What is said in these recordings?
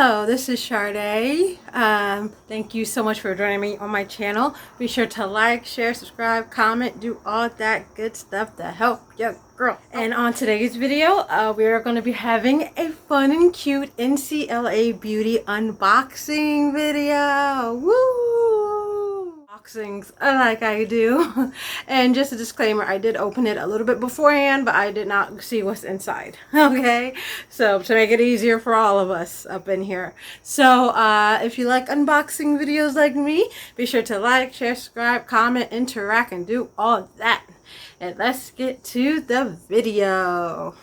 Hello, this is Shardaè. Thank you so much for joining me on my channel. Be sure to like, share, subscribe, comment, do all that good stuff to help your girl. And on today's video, we are going to be having a fun and cute NCLA beauty unboxing video. Woo! Unboxings like I do. And just a disclaimer, I did open it a little bit beforehand, but I did not see what's inside. Okay, so to make it easier for all of us up in here. So if you like unboxing videos like me, be sure to like, share, subscribe, comment, interact, and do all that. And let's get to the video.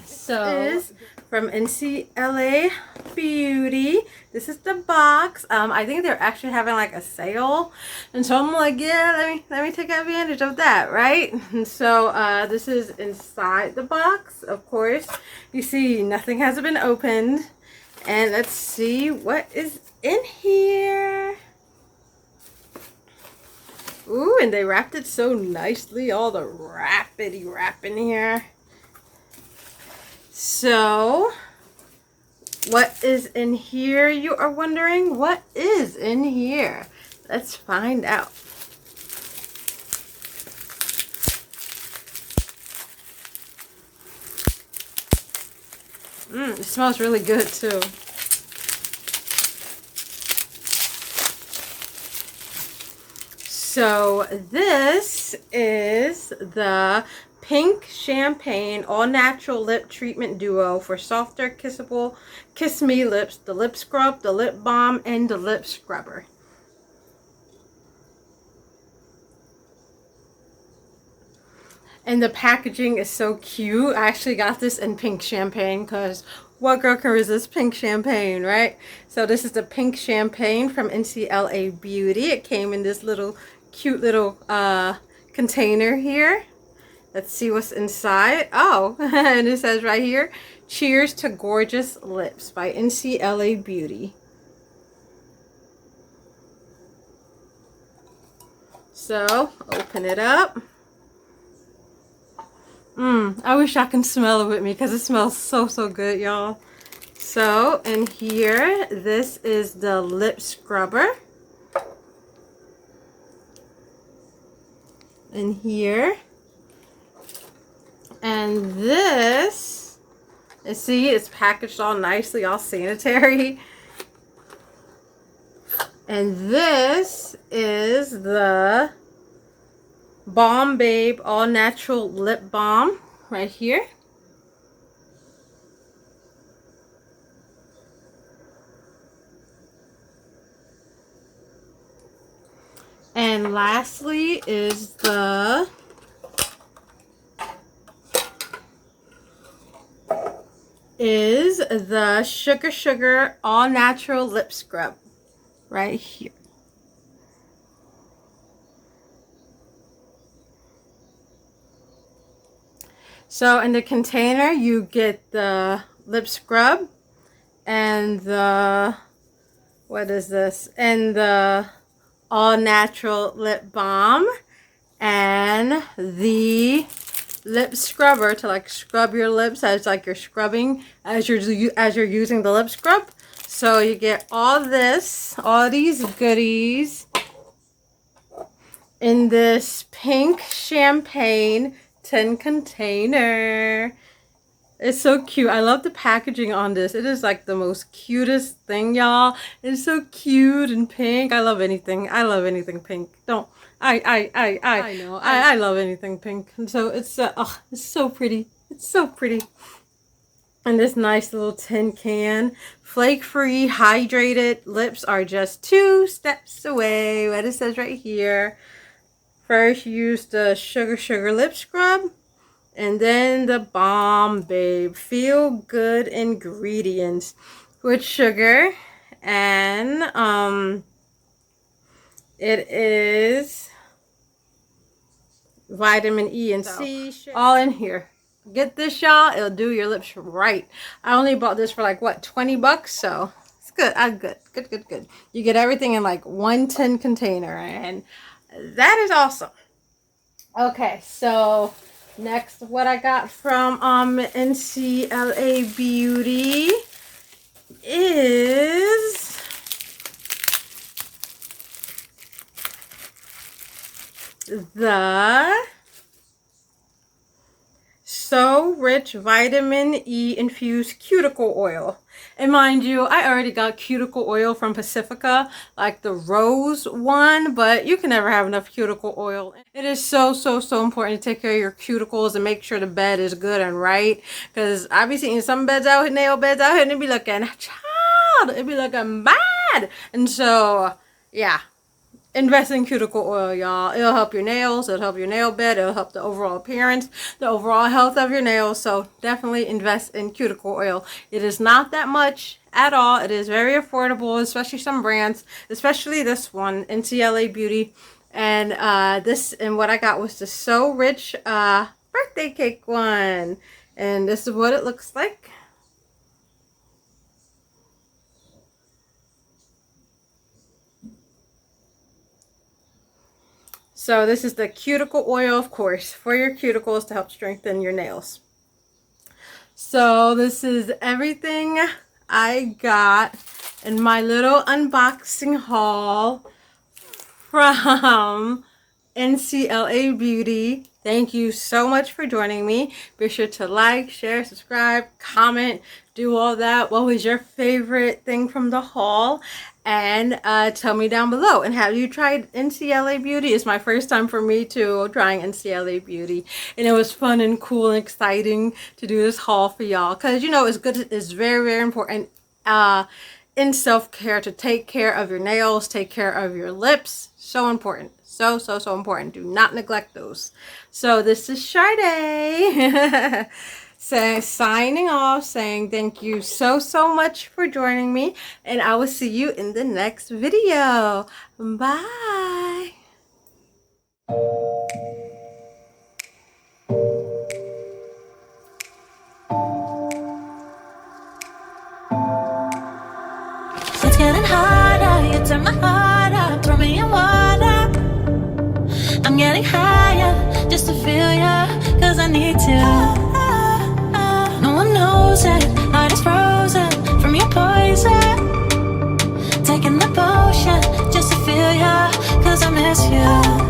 So this is from NCLA Beauty. This is the box. I think they're actually having like a sale, and so I'm like, yeah, let me take advantage of that, right? And so this is inside the box. Of course, you see nothing has been opened, and let's see what is in here. Ooh, and they wrapped it so nicely. All the wrappity wrap in here. So, what is in here, you are wondering? What is in here? Let's find out. It smells really good too. So, this is the Pink Champagne All Natural Lip Treatment Duo for softer, kissable, kiss me lips. The lip scrub, the lip balm, and the lip scrubber. And the packaging is so cute. I actually got this in pink champagne because what girl can resist pink champagne, right? So this is the Pink Champagne from NCLA Beauty. It came in this little cute little container here. Let's see what's inside. Oh, and it says right here, Cheers to Gorgeous Lips by NCLA Beauty. So, open it up. I wish I can smell it with me because it smells so good, y'all. So, in here, this is the lip scrubber. In here. And this, you see, it's packaged all nicely, all sanitary. And this is the Balm Babe All Natural Lip Balm right here. And lastly is the Sugar All Natural Lip Scrub right here. So in the container you get the lip scrub and the, what is this? And the all natural lip balm and the lip scrubber to like scrub your lips as like you're scrubbing as you're using the lip scrub. So you get all this, all these goodies in this Pink Champagne tin container. It's so cute. I love the packaging on this. It is like the most cutest thing, y'all. It's so cute and pink. I love anything. I love anything pink. Don't I know. I love anything pink. And so it's it's so pretty. It's so pretty. And this nice little tin can. Flake-free, hydrated lips are just 2 steps away. What it says right here. First, use the Sugar Lip Scrub. And then the Balm Babe Feel Good ingredients with sugar. And it is vitamin E and C all in here. Get this, y'all. It'll do your lips right. I only bought this for like what, 20 bucks, so it's good. Good. You get everything in like one tin container, and that is awesome. Okay, so next, what I got from NCLA Beauty rich vitamin E infused cuticle oil. And mind you, I already got cuticle oil from Pacifica, like the rose one, but you can never have enough cuticle oil. It is so important to take care of your cuticles and make sure the bed is good and right. Because I've been seeing some beds out here, nail beds out here, and it be looking, child, it be looking bad. And so, yeah. Invest in cuticle oil, y'all. It'll help your nails. It'll help your nail bed. It'll help the overall appearance, the overall health of your nails. So definitely invest in cuticle oil. It is not that much at all. It is very affordable, especially some brands, especially this one, NCLA Beauty. And what I got was the So Rich birthday cake one. And this is what it looks like. So this is the cuticle oil, of course, for your cuticles to help strengthen your nails. So this is everything I got in my little unboxing haul from NCLA Beauty. Thank you so much for joining me. Be sure to like, share, subscribe, comment, do all that. What was your favorite thing from the haul? And tell me down below. And have you tried NCLA Beauty? It's my first time for me too, trying NCLA Beauty. And it was fun and cool and exciting to do this haul for y'all. Because, you know, it's good. It's very important in self-care to take care of your nails, take care of your lips. So important. So important. Do not neglect those. So this is Shardaè. Signing off, saying thank you so much for joining me, and I will see you in the next video. Bye. It's getting harder, you turn my heart up, throw me in water. I'm getting higher, just to feel ya, cause I need to. No one knows it, heart is frozen from your poison. Taking the potion, just to feel ya, cause I miss you.